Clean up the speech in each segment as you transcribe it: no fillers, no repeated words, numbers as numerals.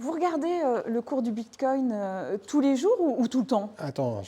Vous regardez le cours du Bitcoin tous les jours ou tout le temps? Attends,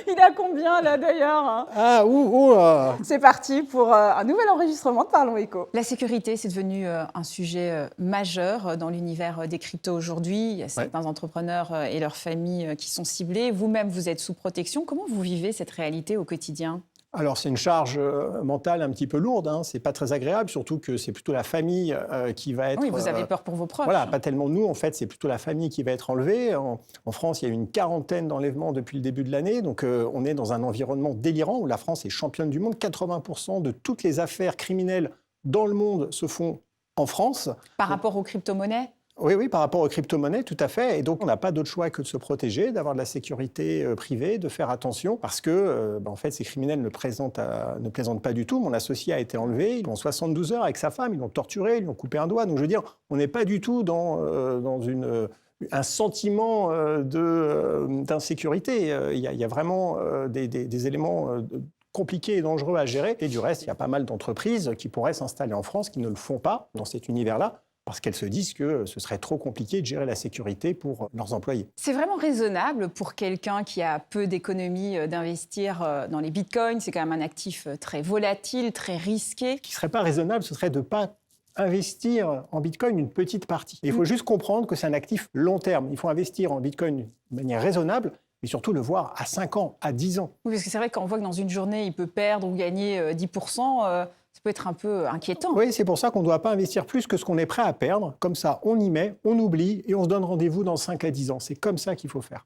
Il est à combien là d'ailleurs, hein? Ah, C'est parti pour un nouvel enregistrement de Parlons Éco. La sécurité, c'est devenu un sujet majeur dans l'univers des cryptos aujourd'hui. Il y a certains entrepreneurs et leurs familles qui sont ciblés. Vous-même, vous êtes sous protection. Comment vous vivez cette réalité au quotidien ? Alors, c'est une charge mentale un petit peu lourde, hein. C'est pas très agréable, surtout que c'est plutôt la famille qui va être... Oui, vous avez peur pour vos proches. Voilà, pas tellement nous, en fait, c'est plutôt la famille qui va être enlevée. En France, il y a eu une quarantaine d'enlèvements depuis le début de l'année, donc on est dans un environnement délirant où la France est championne du monde. 80% de toutes les affaires criminelles dans le monde se font en France. Par rapport aux crypto-monnaies ? Oui, par rapport aux crypto-monnaies, tout à fait. Et donc, on n'a pas d'autre choix que de se protéger, d'avoir de la sécurité privée, de faire attention, parce que, en fait, ces criminels ne plaisantent pas du tout. Mon associé a été enlevé, ils ont 72 heures avec sa femme, ils l'ont torturé, ils lui ont coupé un doigt. Donc, je veux dire, on n'est pas du tout dans un sentiment d'insécurité. Il y a vraiment des éléments compliqués et dangereux à gérer. Et du reste, il y a pas mal d'entreprises qui pourraient s'installer en France, qui ne le font pas dans cet univers-là, parce qu'elles se disent que ce serait trop compliqué de gérer la sécurité pour leurs employés. C'est vraiment raisonnable pour quelqu'un qui a peu d'économies d'investir dans les bitcoins. C'est quand même un actif très volatile, très risqué. Ce qui ne serait pas raisonnable, ce serait de ne pas investir en bitcoin une petite partie. Il faut juste comprendre que c'est un actif long terme. Il faut investir en bitcoin de manière raisonnable, mais surtout le voir à 5 ans, à 10 ans. Oui, parce que c'est vrai qu'on voit que dans une journée, il peut perdre ou gagner 10%. Ça peut être un peu inquiétant. Oui, c'est pour ça qu'on ne doit pas investir plus que ce qu'on est prêt à perdre. Comme ça, on y met, on oublie et on se donne rendez-vous dans 5 à 10 ans. C'est comme ça qu'il faut faire.